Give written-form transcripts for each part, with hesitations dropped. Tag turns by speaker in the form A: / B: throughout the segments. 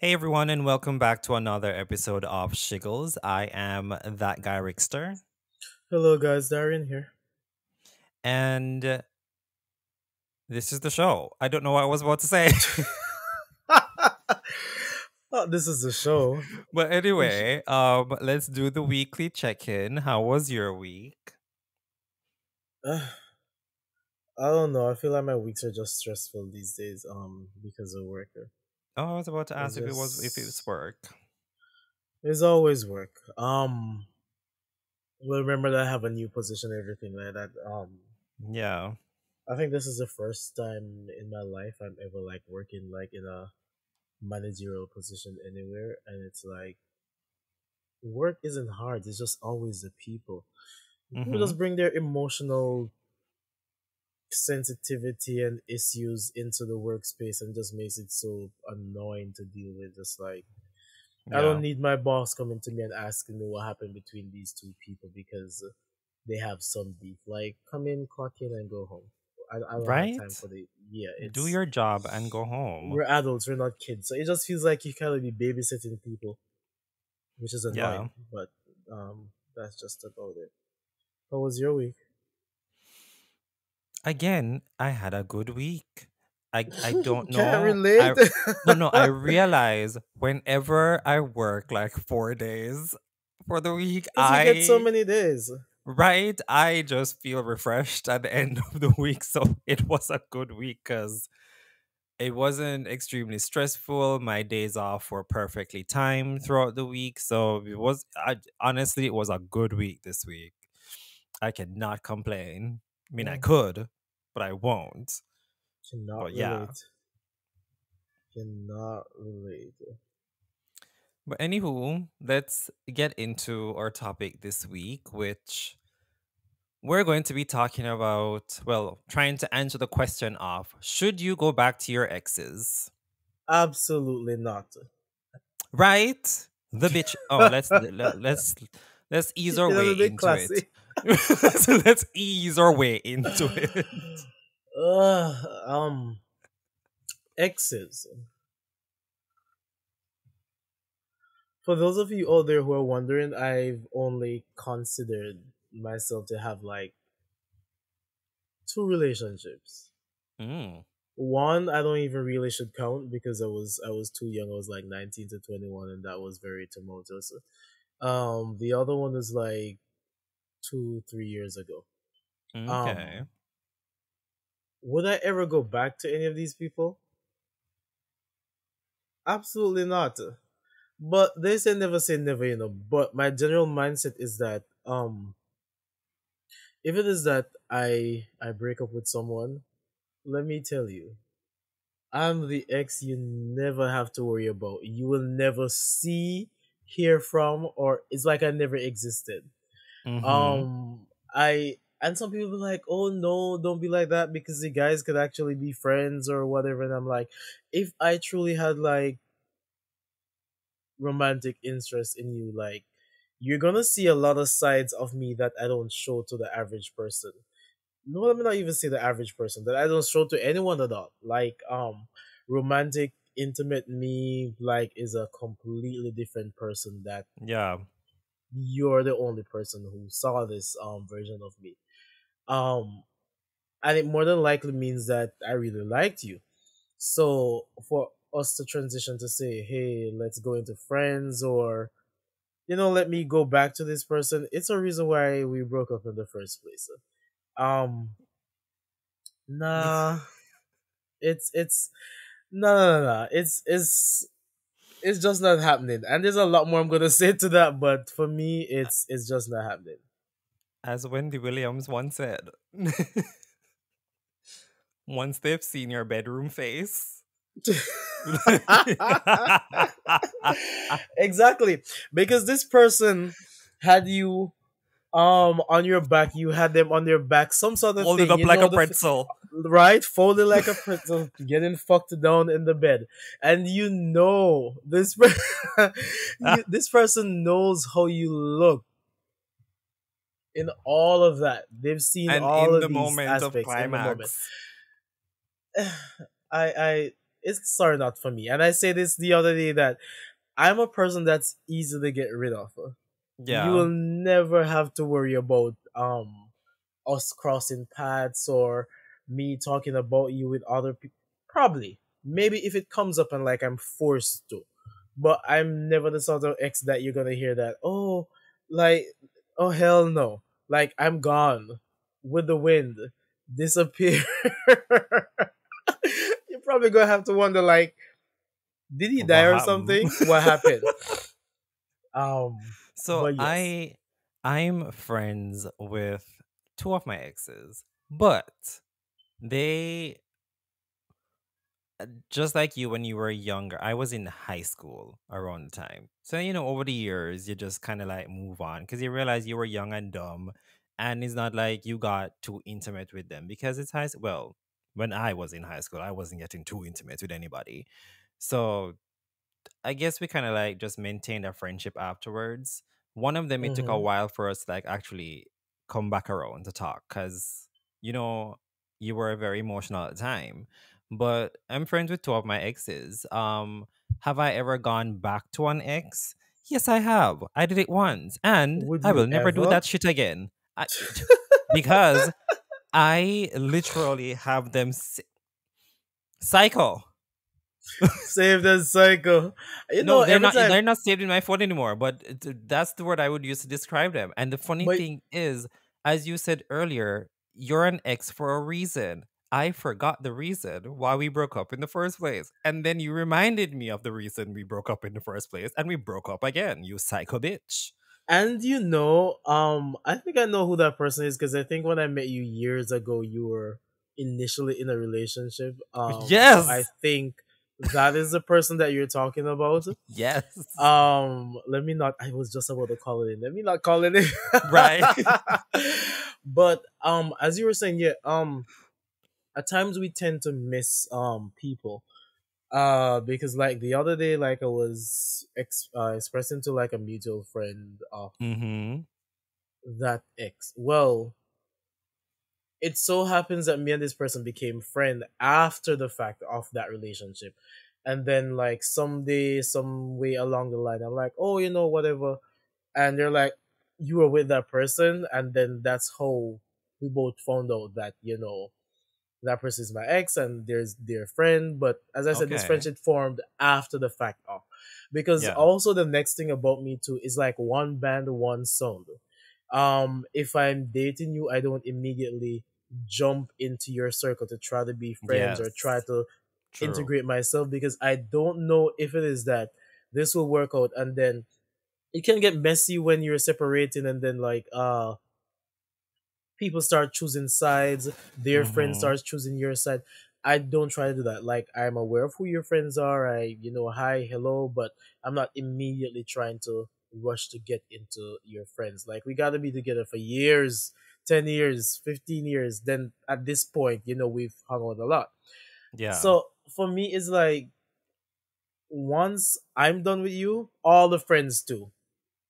A: Hey everyone, and welcome back to another episode of Shiggles. I am that guy Rickster,
B: Hello, guys. Darian here.
A: and this is the show. I don't know what I was about to say,
B: Oh, this is the show.
A: but anyway, let's do the weekly check-in. How was your week?
B: I don't know. I feel like my weeks are just stressful these days. Because of work.
A: Oh, I was about to
B: It's
A: ask if it's
B: just
A: work.
B: it's always work. Well, remember that I have a new position and everything like that.
A: Yeah,
B: I think this is the first time in my life I'm ever like working like in a managerial position anywhere, and it's like work isn't hard. It's just always the people. People
A: mm-hmm.
B: just bring their emotional sensitivity and issues into the workspace and just makes it so annoying to deal with. Just like I don't
A: Yeah,
B: need my boss coming to me and asking me what happened between these two people because they have some beef. Like come in, clock in, and go home. I don't have time
A: right.
B: for the yeah.
A: Do
B: It's
A: your job and go home.
B: we're adults, we're not kids, so it just feels like you kind of be babysitting people, which is
A: Yeah.
B: annoying. But that's just about it. How was your week?
A: Again, I had a good week. I don't
B: Can't
A: know.
B: relate.
A: I no, I realize whenever I work like 4 days for the week,
B: Because you get so many days.
A: I just feel refreshed at the end of the week. So it was a good week because it wasn't extremely stressful. My days off were perfectly timed throughout the week. So honestly, it was a good week this week. I cannot complain. I mean, I
B: Mm,
A: could, but I won't.
B: cannot
A: But yeah.
B: relate. Cannot relate.
A: But anywho, let's get into our topic this week, which we're going to be talking about, well, trying to answer the question of should you go back to your exes?
B: Absolutely not.
A: Right? The bitch. Oh, let's ease our
B: You
A: way
B: know, the
A: into it.
B: classy.
A: So let's ease our way into it.
B: uh, um, Exes. For those of you out there who are wondering, I've only considered myself to have like two relationships.
A: Mm,
B: One I don't even really should count because I was too young. I was like 19 to 21, and that was very tumultuous. The other one is like 2 3 years ago.
A: okay.
B: Um, would I ever go back to any of these people? Absolutely not. But they say never, But my general mindset is that if it is that I break up with someone, let me tell you, I'm the ex you never have to worry about. You will never see, hear from, or it's like I never existed.
A: Mm-hmm.
B: I and some people be like, "Oh no, don't be like that," because the guys could actually be friends or whatever. And I'm like, if I truly had like romantic interest in you, like you're gonna see a lot of sides of me that I don't show to the average person. No, let me not even say the average person that I don't show to anyone at all. Like romantic, intimate me like is a completely different person that
A: Yeah.
B: you're the only person who saw this version of me. Um and it more than likely means that I really liked you. So for us to transition to say, hey, let's go into friends or let me go back to this person, it's a reason why we broke up in the first place. Um nah, it's no no no no. It's just not happening. And there's a lot more I'm gonna say to that, but for me it's just not happening.
A: As Wendy Williams once said, once they've seen your bedroom face.
B: Exactly. Because this person had you on your back, you had them on their back, some sort of
A: Folded
B: thing,
A: up like a pretzel.
B: right? Folded like a pretzel, getting fucked down in the bed. And this person knows how you look in all of that. They've seen
A: And
B: all
A: in
B: of
A: the
B: these
A: moment of
B: aspects in the moment.
A: climax.
B: I it's sorry not for me. And I say this the other day that I'm a person that's easy to get rid of. You
A: Yeah.
B: will never have to worry about us crossing paths or me talking about you with other people. Probably. Maybe if it comes up and like I'm forced to. But I'm never the sort of ex that you're gonna hear that, oh, like, oh hell no. Like I'm gone with the wind. Disappear. You're probably gonna have to wonder like, did he die
A: What
B: or
A: happened?
B: something? What happened?
A: So
B: But yes.
A: I'm friends with two of my exes, but they just like you when you were younger. I was in high school around the time. So over the years you just kind of like move on because you realize you were young and dumb, and it's not like you got too intimate with them because it's well, when I was in high school, I wasn't getting too intimate with anybody. So I guess we kind of like just maintained our friendship afterwards. One of them, it took a
B: Mm-hmm.
A: while for us to like actually come back around to talk because, you know, you were very emotional at the time. But I'm friends with two of my exes. Have I ever gone back to an ex? Yes, I have. I did it once, and
B: Would
A: I
B: you
A: will never do
B: ever?
A: that shit again. Because I literally have them cycle.
B: Save that cycle. You know,
A: No, they're
B: every
A: not.
B: time.
A: They're not saved in my phone anymore. But that's the word I would use to describe them. And the funny
B: But
A: thing is, as you said earlier, you're an ex for a reason. I forgot the reason why we broke up in the first place, and then you reminded me of the reason we broke up in the first place, and we broke up again. You psycho bitch.
B: and I think I know who that person is because I think when I met you years ago, you were initially in a relationship. So I
A: Yes.
B: think that is the person that you're talking about.
A: Yes.
B: Let me not. I was just about to call it in. Let me not call it in.
A: Right.
B: But as you were saying, yeah. At times we tend to miss people. Because like the other day, like I was expressing to like a mutual friend of
A: Mm-hmm.
B: that ex. Well, it so happens that me and this person became friend after the fact of that relationship. And then like someday, some way along the line, I'm like, oh, whatever. And they're like, you were with that person, and then that's how we both found out that that person is my ex and there's their friend. But as I said, this
A: Okay.
B: friendship formed after the fact of, because
A: Yeah.
B: also the next thing about me too is like one band, one sound. If I'm dating you, I don't immediately jump into your circle to try to be friends or try
A: Yes.
B: to
A: True.
B: integrate myself, because I don't know if it is that this will work out. And then it can get messy when you're separating, and then like people start choosing sides, their friend
A: Mm-hmm.
B: starts choosing your side. I don't try to do that. Like, I'm aware of who your friends are. Hi, hello, but I'm not immediately trying to rush to get into your friends. Like, we got to be together for years, 10 years, 15 years. Then at this point, we've hung out a lot.
A: Yeah.
B: So for me, it's like, once I'm done with you, all the friends too,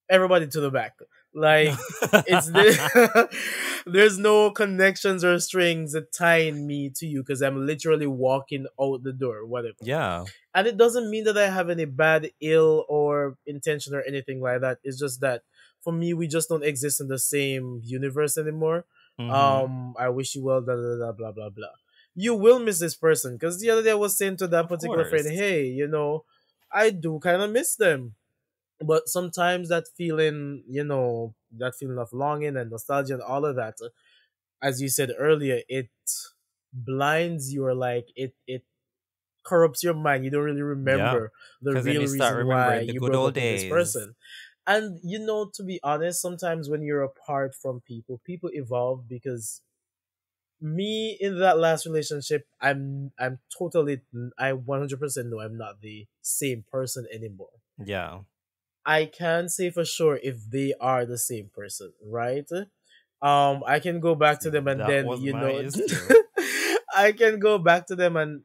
B: everybody to the back. Like, it's there's no connections or strings that tying me to you, because I'm literally walking out the door, whatever.
A: Yeah.
B: And it doesn't mean that I have any bad ill or intention or anything like that. It's just that for me, we just don't exist in the same universe anymore.
A: Mm-hmm.
B: I wish you well, blah blah blah blah blah blah. You will miss this person, because the other day I was saying to that
A: Of
B: particular friend,
A: course.
B: hey, I do kind of miss them. But sometimes that feeling of longing and nostalgia and all of that, as you said earlier, it blinds you, or like it corrupts your mind. You don't really
A: Yeah.
B: remember the
A: Because then
B: real
A: you start
B: reason why
A: remembering the
B: you
A: good
B: broke
A: old
B: up with this
A: days.
B: person. And to be honest, sometimes when you're apart from people evolve, because me in that last relationship, I'm totally, I 100% know I'm not the same person anymore.
A: Yeah.
B: I can say for sure if they are the same person, right? I can go back to them, and
A: That
B: then
A: was my issue.
B: I can go back to them, and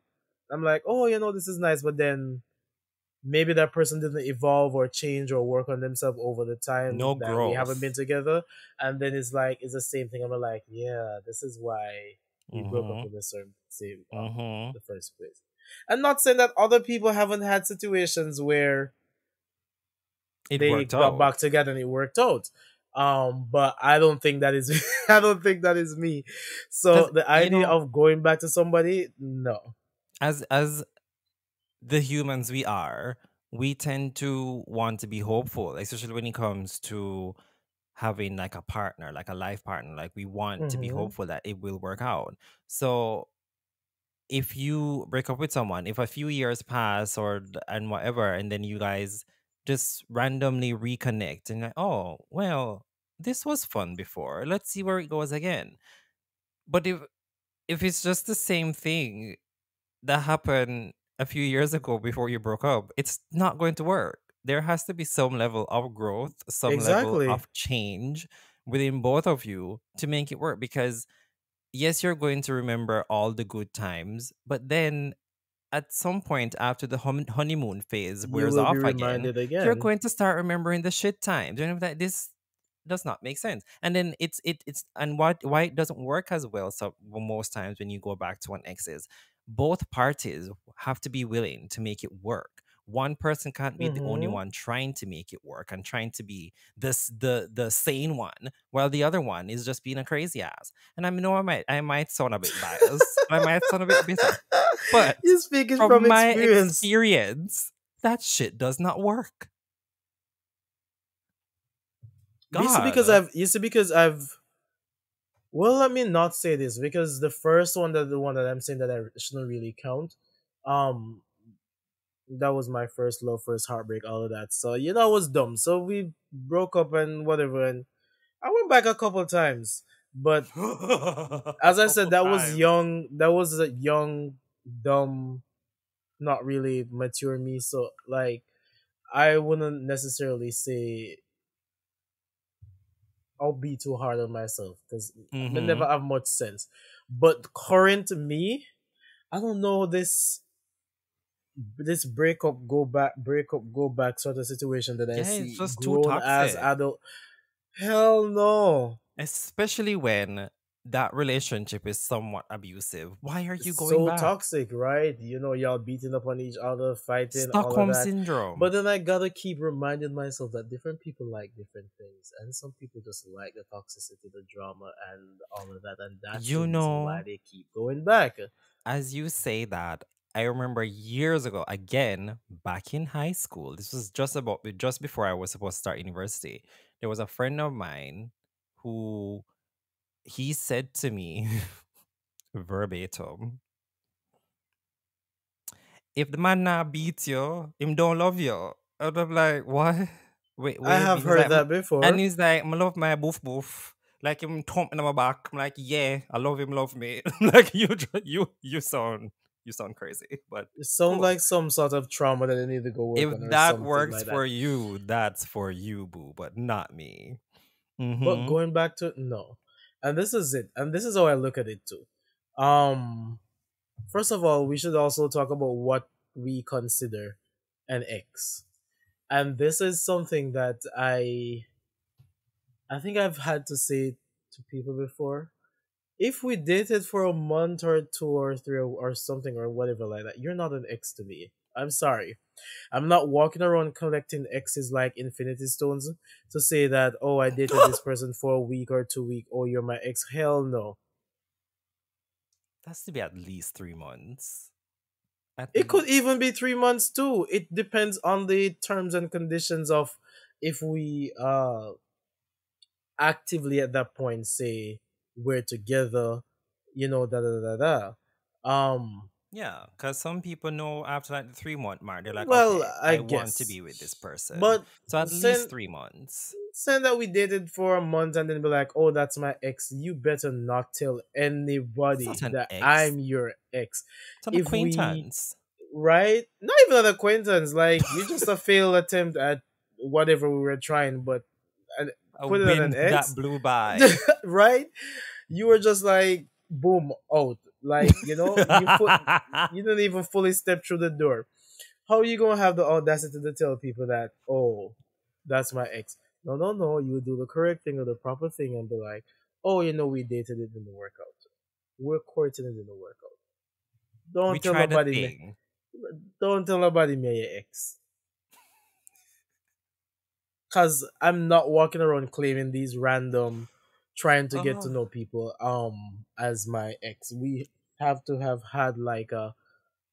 B: I'm like, oh, this is nice, but then maybe that person didn't evolve or change or work on themselves over the time
A: No
B: that we haven't been
A: growth.
B: together. And then it's the same thing. I'm like, yeah, this is why we broke up
A: Mm-hmm.
B: in the same
A: Mm-hmm.
B: the first place. I'm not saying that other people haven't had situations where
A: It
B: they
A: worked
B: got
A: out.
B: back together and it worked out. But I don't think that is I don't think that is me. So
A: Because,
B: the
A: you
B: idea
A: know,
B: of going back to somebody, no.
A: as the humans we are, we tend to want to be hopeful, especially when it comes to having like a partner, like a life partner. Like we want to be
B: Mm-hmm.
A: hopeful that it will work out. So if you break up with someone, if a few years pass and whatever, and then you guys just randomly reconnect and like, oh well, this was fun before. Let's see where it goes again. But if it's just the same thing that happened a few years ago before you broke up, it's not going to work. There has to be some level of growth, some level
B: Exactly.
A: of change within both of you to make it work. Because yes, you're going to remember all the good times, but then at some point after the honeymoon phase
B: You
A: wears
B: will be
A: off again,
B: reminded
A: you're
B: again.
A: going to start remembering the shit times. You know that this does not make sense. And then it's and what why it doesn't work as well. So well, most times when you go back to an ex is both parties have to be willing to make it work. One person can't be the only
B: Mm-hmm.
A: one trying to make it work and trying to be this the sane one, while the other one is just being a crazy ass. And I know I might sound a bit biased, I might sound a bit bitter, but
B: You're speaking
A: from
B: from
A: my
B: experience.
A: experience, that shit does not work. God.
B: You see because I've well, let me not say this because the one that I'm saying that I shouldn't really count. Um, that was my first love, first heartbreak, all of that. So I was dumb. So we broke up and whatever, and I went back a couple times. But
A: A
B: as I said,
A: couple
B: that was
A: times.
B: young. That was a young, dumb, not really mature me. So like, I wouldn't necessarily say I'll be too hard on myself because I never
A: Mm-hmm.
B: have much sense. But current me, I don't know this break up go back sort of situation that I
A: Yeah, it's
B: see
A: just too
B: grown as
A: toxic.
B: adult. Hell no.
A: Especially when that relationship is somewhat abusive. Why are you going
B: So
A: back?
B: toxic, right? Y'all beating up on each other, fighting, all of
A: Stockholm
B: that.
A: syndrome.
B: But then I gotta keep reminding myself that different people like different things, and some people just like the toxicity, the drama, and all of that, and that's the
A: You
B: reason why
A: know,
B: they keep going back.
A: as you say that, I remember years ago, again, back in high school, this was just before I was supposed to start university. There was a friend of mine who he said to me verbatim, if the man not beat you, him don't love you. And I'm like, what?
B: I
A: Wait.
B: have
A: He's
B: heard
A: like,
B: that
A: and
B: before.
A: he's like, I love my boof boof. Like him thumping on my back. I'm like, yeah, I love him, love me. Like you sound crazy, but
B: It sounds
A: cool.
B: like some sort of trauma that they need to go work
A: If
B: on or
A: that
B: something
A: works
B: like that.
A: for you, that's for you, boo, but not me.
B: But
A: Mm-hmm.
B: going back to no, and this is it, and this is how I look at it too. Um, First of all, we should also talk about what we consider an ex, and this is something that I think I've had to say to people before. If we dated for a month or two or three or something or whatever like that, you're not an ex to me. I'm sorry. I'm not walking around collecting X's like Infinity Stones to say that, oh, I dated this person for a week or 2 week. Oh, you're my ex. Hell no.
A: That's to be at least 3 months. At
B: It could
A: least.
B: even be 3 months too. It depends on the terms and conditions of if we actively at that point say we're together, da da da da. Um,
A: Yeah, because some people know after like the 3 month mark, they're like,
B: well,
A: okay,
B: I
A: I want to
B: guess,
A: be with this person.
B: but
A: So at least
B: since
A: 3 months.
B: saying that we dated for a month and then be like, oh, that's my ex, you better not tell
A: That's not
B: anybody
A: an
B: that
A: ex,
B: I'm your ex.
A: it's an
B: If we,
A: acquaintance.
B: right? Not even an acquaintance, like you just a failed attempt at whatever we were trying, but uh,
A: A
B: put it on an
A: wind that
B: ex,
A: blew by.
B: right? You were just like, boom, out. Like, you didn't even fully step through the door. How are you gonna have the audacity to tell people that, oh, that's my ex? No, no, no. You do the correct thing or the proper thing and be like, oh, we dated, it didn't work out. We're courting, it didn't work out.
A: We
B: Don't tell
A: tried a
B: nobody me.
A: thing.
B: Don't tell nobody me your ex. Cause I'm not walking around claiming these random trying to get to
A: Oh,
B: know people as my ex. We have to have had like a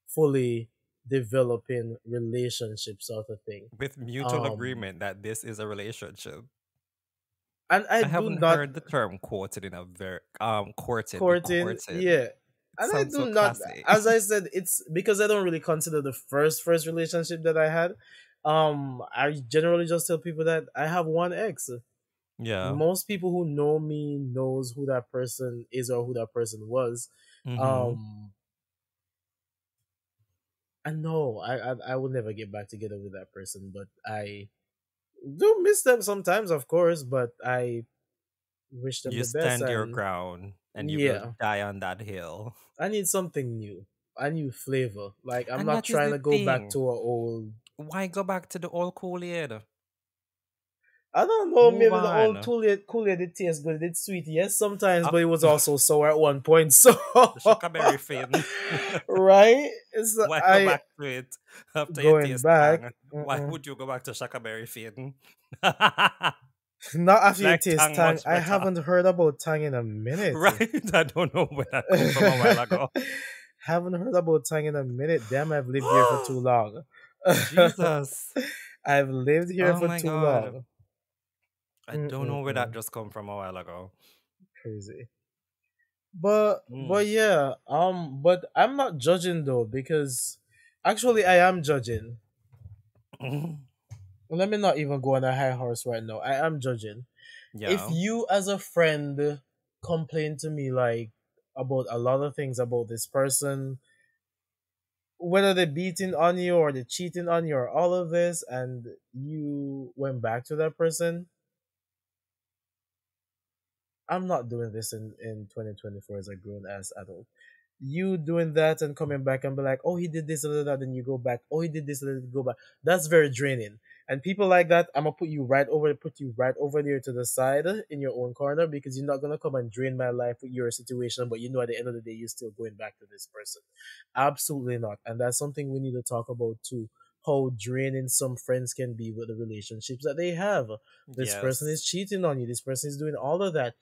B: fully developing relationship sort of thing.
A: with mutual
B: Um
A: agreement that this is a relationship.
B: and I
A: I
B: do
A: haven't
B: not
A: heard the term quoted in a very courted be
B: courting,
A: courted.
B: yeah.
A: It
B: And I
A: sounds
B: do
A: so
B: not,
A: classy.
B: as I said, it's because I don't really consider the first relationship that I had. I generally just tell people that I have one ex.
A: Yeah.
B: Most people who know me knows who that person is or who that person was.
A: Mm-hmm.
B: Um, and no, I will never get back together with that person, but I do miss them sometimes, of course. But I wish them
A: You
B: the best,
A: stand your
B: and
A: ground and you will
B: yeah,
A: die on that hill.
B: I need something new, a new flavor. Like I'm
A: And
B: not
A: that is
B: trying
A: the
B: to go back
A: thing.
B: to a old.
A: Why go back to the old Kool-Aid?
B: I don't know,
A: Move
B: maybe the old
A: on.
B: Kool-Aid it tastes good. It's sweet, yes, sometimes,
A: Up
B: but it was also sour at one point. So,
A: the Shakaberry fin.
B: right? It's
A: Why go
B: I
A: back to it after you
B: going
A: taste
B: back.
A: tang? Why
B: Mm-mm.
A: would you go back to Shakaberry fin?
B: Not after you
A: Like
B: taste
A: tang
B: tang.
A: much
B: I
A: better.
B: haven't heard about tang in a minute.
A: Right? I don't know where that come from a while ago.
B: Haven't heard about tang in a minute. Damn, I've lived here for too long.
A: Jesus.
B: I've lived here
A: Oh
B: for
A: my
B: too
A: god.
B: long.
A: I don't know where that
B: Mm-mm-mm.
A: just come from a while ago.
B: Crazy. But
A: Mm.
B: yeah, but I'm not judging though because actually I am judging. Let me not even go on a high horse right now. I am judging. If
A: Yeah.
B: you as a friend complain to me like about a lot of things about this person, whether they're beating on you or they're cheating on you or all of this, and you went back to that person, I'm not doing this in 2024 as a grown ass adult. You doing that and coming back and be like, oh, he did this and that, then you go back. Oh, he did this and then you go back. That's very draining. And people like that, I'm gonna put you right over there to the side in your own corner because you're not gonna come and drain my life with your situation. But you know, at the end of the day, you're still going back to this person. Absolutely not. And that's something we need to talk about too. How draining some friends can be with the relationships that they have. This person is
A: Yes.
B: cheating on you. This person is doing all of that.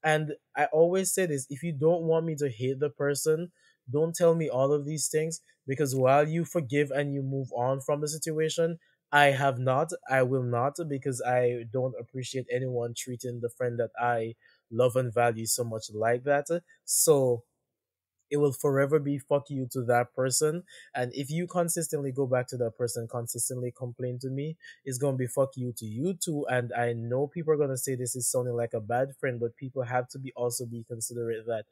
B: And I always say this, if you don't want me to hate the person, don't tell me all of these things because while you forgive and you move on from the situation, I have not, I will not, because I don't appreciate anyone treating the friend that I love and value so much like that. So it will forever be fuck you to that person. And if you consistently go back to that person, consistently complain to me, it's gonna be fuck you to you too. And I know people are gonna say this is sounding like a bad friend, but people have to be also be considerate that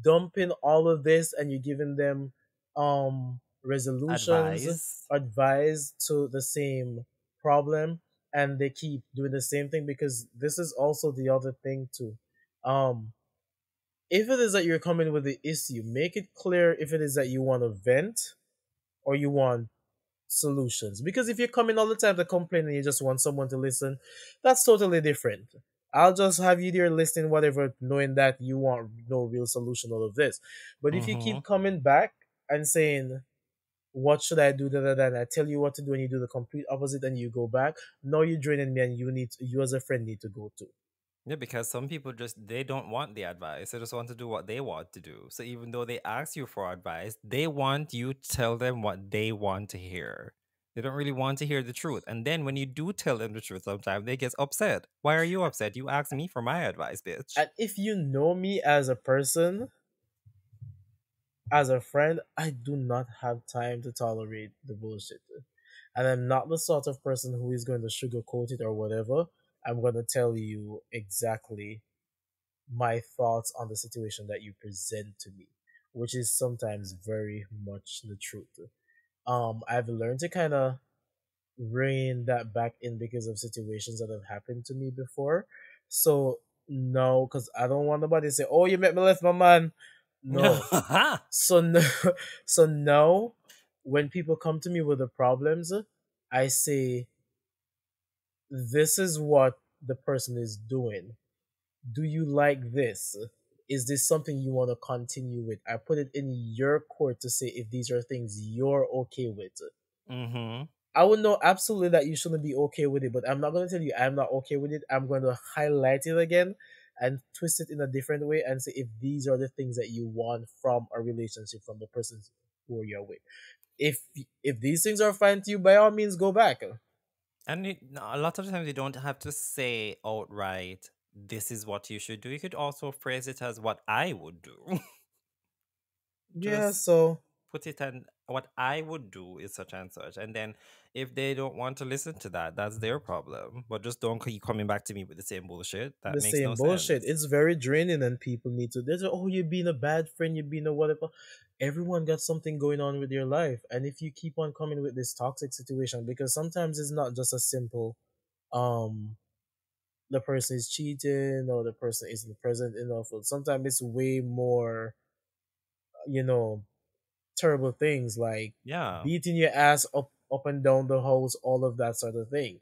B: dumping all of this and you're giving them resolutions,
A: Advice.
B: advice to the same problem, and they keep doing the same thing because this is also the other thing too. Um if it is that you're coming with the issue, make it clear if it is that you want to vent or you want solutions. Because if you're coming all the time to complain and you just want someone to listen, that's totally different. I'll just have you there listening, whatever, knowing that you want no real solution, all of this. But if you
A: Mm-hmm.
B: keep coming back and saying, what should I do? Da, da, da, and I tell you what to do, and you do the complete opposite, and you go back. Now you're draining me, and you as a friend need to go too.
A: Yeah, because some people just they don't want the advice. They just want to do what they want to do. So even though they ask you for advice, they want you to tell them what they want to hear. They don't really want to hear the truth. And then when you do tell them the truth, sometimes they get upset. Why are you upset? You asked me for my advice, bitch.
B: And if you know me as a person, as a friend, I do not have time to tolerate the bullshit. And I'm not the sort of person who is going to sugarcoat it or whatever. I'm going to tell you exactly my thoughts on the situation that you present to me, which is sometimes very much the truth. I've learned to kind of rein that back in because of situations that have happened to me before. So no, because I don't want nobody to say, "Oh, you met me left my man." No, so no, so now, when people come to me with the problems, I say, "This is what the person is doing. Do you like this? is this something you want to continue with? I put it in your court to say if these are things you're okay with.
A: Mm-hmm.
B: I would know absolutely that you shouldn't be okay with it, but I'm not going to tell you I'm not okay with it. I'm going to highlight it again and twist it in a different way and say if these are the things that you want from a relationship from the person who you're with. If if these things are fine to you, by all means, go back.
A: And a lot of times you don't have to say outright, this is what you should do. You could also phrase it as what I would do.
B: Yeah,
A: Just
B: so
A: put it and what I would do is such and such. And then if they don't want to listen to that, that's their problem. But just don't keep coming back to me with the same bullshit. That
B: the
A: makes
B: same
A: no
B: bullshit.
A: sense.
B: It's very draining, and people need to. There's oh, you've been a bad friend. You've been a whatever. Everyone got something going on with your life, and if you keep on coming with this toxic situation, because sometimes it's not just a simple, um, the person is cheating or the person isn't present enough. Or sometimes it's way more, you know, terrible things like
A: Yeah.
B: beating your ass up and down the house, all of that sort of thing.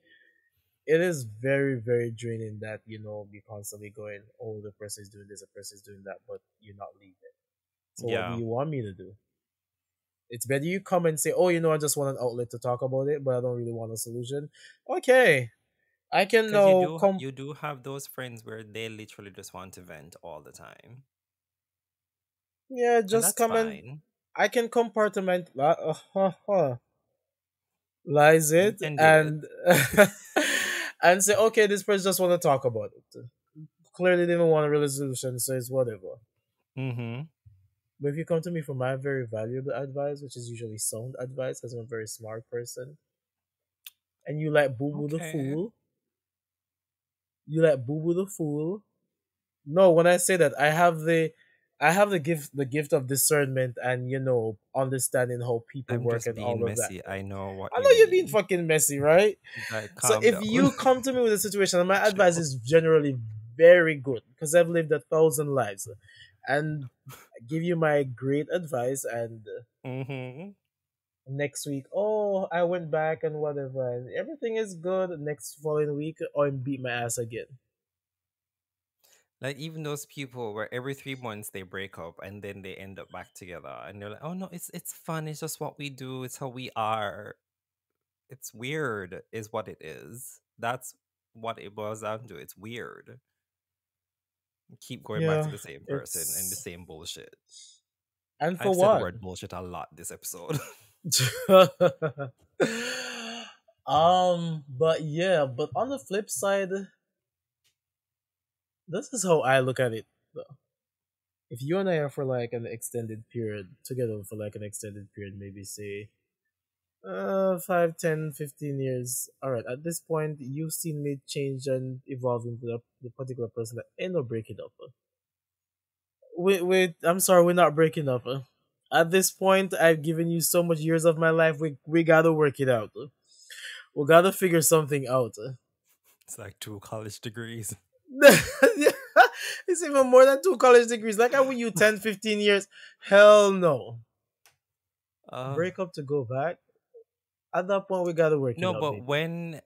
B: It is very very draining that you're constantly going, oh, the person is doing this, the person is doing that, but you're not leaving. So what do
A: Yeah.
B: you want me to do? It's better you come and say, oh, I just want an outlet to talk about it, but I don't really want a solution. Okay, I can
A: Because you
B: now
A: do
B: come.
A: you do have those friends where they literally just want to vent all the time.
B: Yeah,
A: And
B: just
A: that's
B: come and
A: fine.
B: I can compartment lies
A: You
B: it
A: can do it.
B: and and say, okay, this person just want to talk about it. Clearly, they don't want a resolution, so it's whatever.
A: Mm-hmm.
B: But if you come to me for my very valuable advice, which is usually sound advice, because I'm a very smart person, and you like Boo Boo the
A: Okay.
B: Fool, you like Boo Boo the Fool. No, when I say that, I have the gift of discernment and understanding how people
A: I'm
B: work
A: just
B: and
A: being
B: all of that.
A: messy. I know what
B: I
A: you
B: know you're being
A: mean.
B: fucking messy, right?
A: Like,
B: So
A: calm
B: if
A: down.
B: you come to me with a situation, and my advice
A: Chill.
B: is generally very good because I've lived 1,000 lives, and I give you my great advice, and
A: Mm-hmm.
B: next week, oh, I went back and whatever, and everything is good. Next following week, oh, and beat my ass again.
A: Like even those people where every 3 months they break up and then they end up back together and they're like, oh no, it's fun. It's just what we do. It's how we are. It's weird, is what it is. That's what it boils down to. It's weird. Keep going back to
B: Yeah,
A: the same person and the
B: it's
A: same bullshit.
B: and for
A: I've said the
B: what?
A: word bullshit a lot this episode.
B: But yeah, but on the flip side, this is how I look at it. Though. If you and I are for like an extended period together for like an extended period, maybe say 5, 10, 15 years. All right, at this point, you've seen me change and evolve into the particular person that end up breaking up. Wait, I'm sorry, we're not breaking up. At this point, I've given you so much years of my life. We gotta work it out. We gotta figure something out.
A: It's like 2 college degrees.
B: It's even more than 2 college degrees. Like, I with you 10, 15 years. Hell no.
A: Uh
B: Break up to go back. At that point, we gotta work it
A: no,
B: out,
A: but
B: baby.
A: when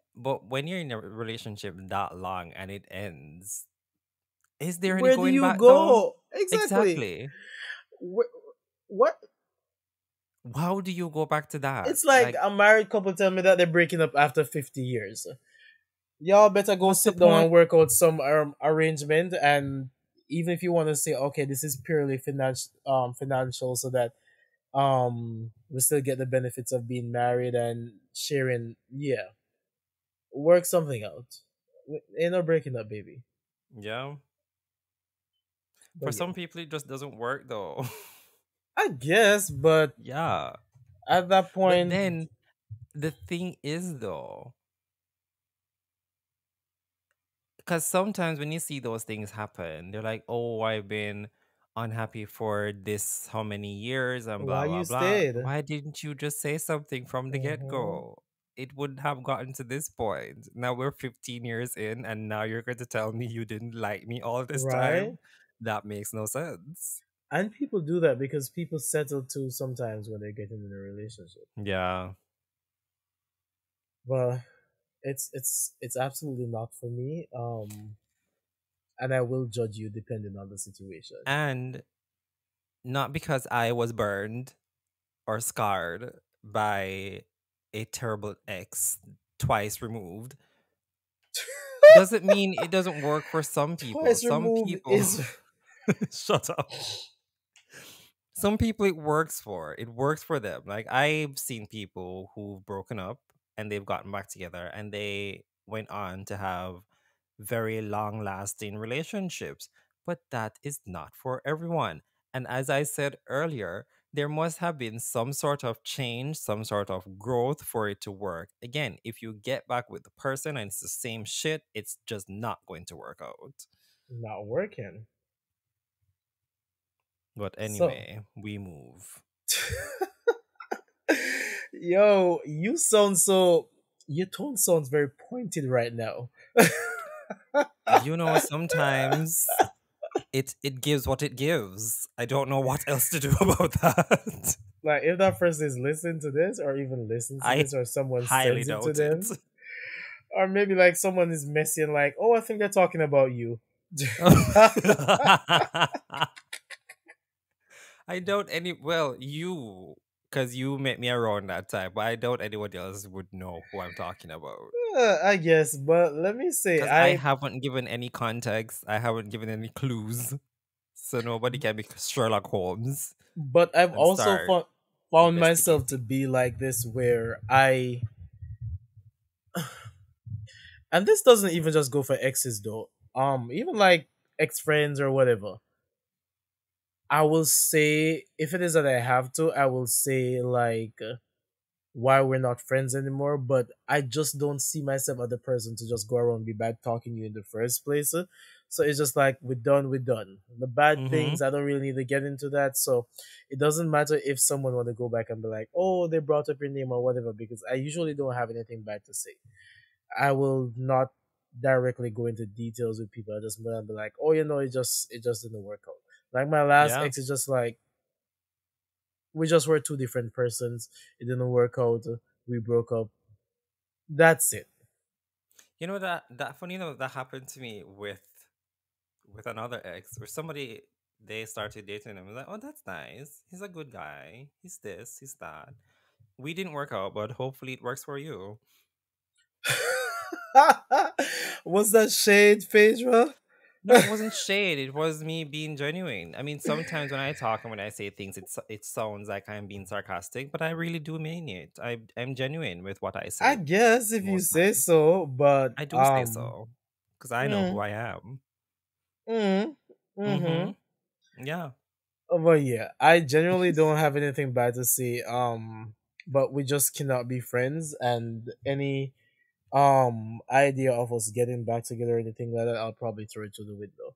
A: you're in a relationship that long and it ends, is there any
B: Where do
A: going
B: you
A: back though?
B: go? Exactly.
A: Exactly.
B: Wh- what?
A: How do you go back to that?
B: It's like
A: Like,
B: a married couple tell me that they're breaking up after 50 years. Y'all better go
A: what's the
B: sit down
A: point?
B: and work out some arrangement. And even if you want to say, okay, this is purely financial, so that we still get the benefits of being married and sharing, yeah, work something out. Ain't no breaking up, baby.
A: Yeah. For
B: But yeah,
A: some people, it just doesn't work though.
B: I guess. But
A: Yeah.
B: at that
A: But
B: point,
A: then the thing is though, because sometimes when you see those things happen, they're like, "Oh, I've been unhappy for this how many years and
B: why
A: blah
B: you
A: blah blah."
B: stayed?
A: Why didn't you just say something from the get
B: Hmm.
A: go? It wouldn't have gotten to this point. Now we're 15 years in, and now you're going to tell me you didn't like me all this
B: Right?
A: time? That makes no sense.
B: And people do that because people settle too sometimes when they get in a relationship.
A: Yeah.
B: But it's absolutely not for me. and I will judge you depending on the situation.
A: And not because I was burned or scarred by a terrible ex twice removed doesn't mean it doesn't work for some people.
B: Twice
A: Some
B: removed
A: people
B: is
A: shut up. Some people it works for. It works for them. Like I've seen people who've broken up and they've gotten back together and they went on to have very long lasting relationships. But that is not for everyone. And as I said earlier, there must have been some sort of change, some sort of growth for it to work. Again, if you get back with the person and it's the same shit, it's just not going to work out.
B: not working.
A: But
B: So,
A: anyway, we move.
B: yo, you sound so. Your tone sounds very pointed right now.
A: You know, sometimes it gives what it gives. I don't know what else to do about that.
B: Like, if that person is listening to this, or even listens to
A: I
B: this, or someone
A: highly
B: sends it to
A: doubt it.
B: them, or maybe like someone is messy and like, oh, I think they're talking about you.
A: I doubt any. Well, you, because you met me around that time, but I doubt anyone else would know who I'm talking about.
B: I guess, but let me say,
A: Because I haven't given any context, I haven't given any clues, so nobody can be Sherlock Holmes
B: but I've
A: and
B: also
A: start
B: found myself to
A: investigating.
B: be like this, where and this doesn't even just go for exes though. Even like ex friends or whatever. I will say, if it is that I have to, I will say like why we're not friends anymore. But I just don't see myself as the person to just go around and be bad talking you in the first place. So it's just like we're done, we're done. The bad
A: Mm-hmm.
B: things, I don't really need to get into that. So it doesn't matter if someone want to go back and be like, oh, they brought up your name or whatever, because I usually don't have anything bad to say. I will not directly go into details with people. I just gonna be like, oh, it just didn't work out. Like my last
A: Yeah.
B: ex is just like we just were two different persons. It didn't work out. We broke up. That's it.
A: You know that funny enough that happened to me with another ex where somebody they started dating him. I was like, oh, that's nice. He's a good guy. He's this. He's that. We didn't work out, but hopefully it works for you.
B: Was that shade, Phaedra?
A: No, it wasn't shade. It was me being genuine. I mean, sometimes when I talk and when I say things, it sounds like I'm being sarcastic, but I really do mean it. I'm genuine with what I
B: I
A: say
B: guess if you
A: most
B: say
A: times.
B: so, but
A: I do say so because I know who
B: mm,
A: I am.
B: mm,
A: Mm-hmm.
B: mm-hmm.
A: Yeah.
B: But yeah, I generally don't have anything bad to say. But we just cannot be friends, and any idea of us getting back together or anything like that, I'll probably throw it to the window.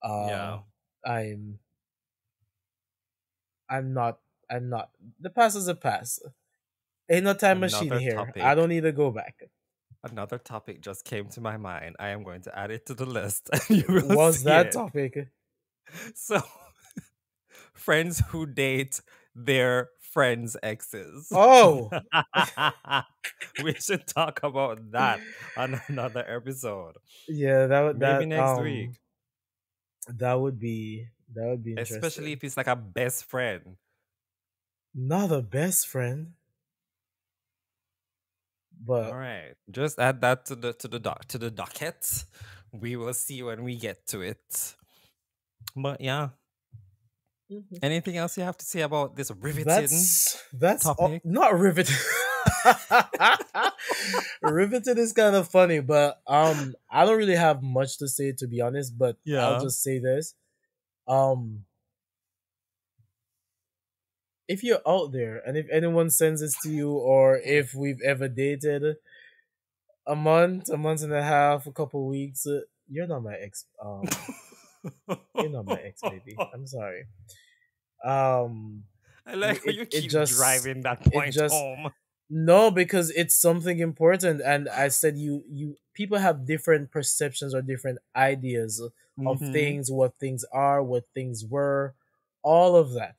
B: Uh,
A: Yeah.
B: I'm I'm not I'm not. The past is a past. Ain't no time machine
A: Another
B: here. I don't
A: topic.
B: need to go back.
A: Another topic just came to my mind. I am going to add it to the list and you will
B: Was
A: see
B: that
A: it.
B: topic?
A: So, friends who date their friends' exes.
B: Oh,
A: We should talk about that on another episode.
B: yeah.
A: Maybe next week.
B: That would be
A: Especially
B: interesting.
A: if it's like a best friend.
B: Not a best friend,
A: All
B: but
A: right. Just add that to the docket. We will see when we get to it. But yeah.
B: mhm.
A: Anything else you have to say about this riveting
B: that's
A: topic?
B: not riveted. Riveted is kind of funny, but I don't really have much to say to be honest. But I'll
A: Yeah.
B: just say this: um, if you're out there and if anyone sends this to you, or if we've ever dated a month and a half, a couple weeks, you're not my ex. You're not my ex, baby. I'm sorry. Um,
A: I like how
B: it
A: you
B: it
A: keep
B: just
A: driving that
B: it
A: point
B: just
A: home.
B: no, because it's something important, and I said you people have different perceptions or different ideas of
A: Mm-hmm.
B: things, what things are, what things were, all of that.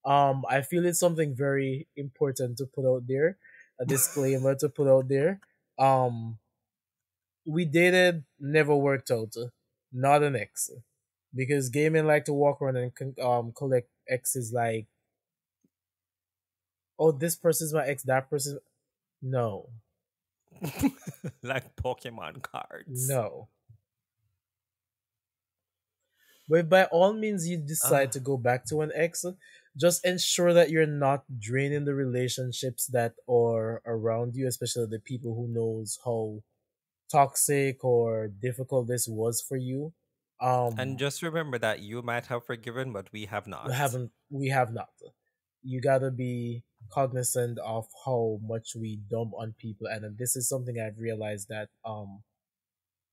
B: I feel it's something very important to put out there, a disclaimer to put out there. Um, we dated, never worked out. not an ex. Because gay men like to walk around and collect exes like, oh, this person's my ex, that person. No,
A: Like Pokemon cards.
B: no. But by all means, you decide
A: Uh,
B: to go back to an ex, just ensure that you're not draining the relationships that are around you, especially the people who knows how toxic or difficult this was for you.
A: and
B: Um,
A: just remember that you might have forgiven, but we have not.
B: we have not. You gotta be cognizant of how much we dump on people, and then this is something I've realized that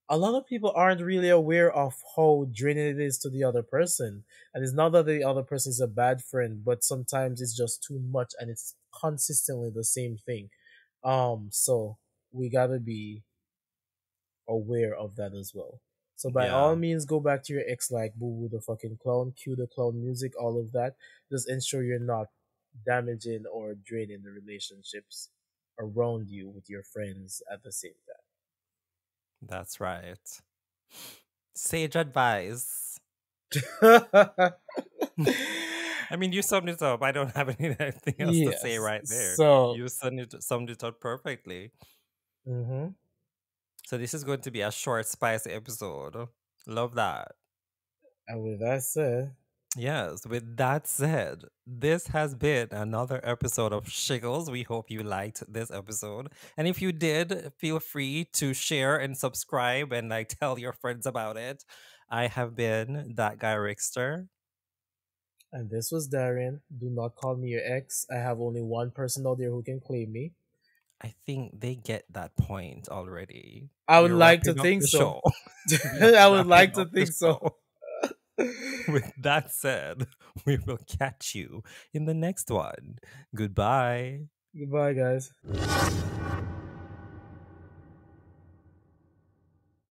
B: a lot of people aren't really aware of how draining it is to the other person. And it's not that the other person is a bad friend, but sometimes it's just too much and it's consistently the same thing. So we gotta be aware of that as well. So by all
A: Yeah,
B: means, go back to your ex like Boo Boo the fucking clown, cue the clown music, all of that. Just ensure you're not damaging or draining the relationships around you with your friends at the same
A: that's right. Sage advice.
B: time.
A: I mean, you summed it up. I don't have anything else to say
B: Yes.
A: right there.
B: So,
A: You summed it up perfectly.
B: hmm
A: So this is going to be a short, spicy episode. Love that.
B: and with that said,
A: Yes, with that said, this has been another episode of Shiggles. We hope you liked this episode. And if you did, feel free to share and subscribe and like tell your friends about it. I have been that guy Rickster.
B: and this was Darian. Do not call me your ex. I have only one person out there who can claim me.
A: I think they get that point already.
B: I would
A: We're
B: like to
A: wrapping up
B: think
A: the
B: so.
A: show. We are
B: I would
A: wrapping
B: like to
A: up the
B: think so.
A: show. With that said, we will catch you in the next one. Goodbye.
B: Goodbye, guys.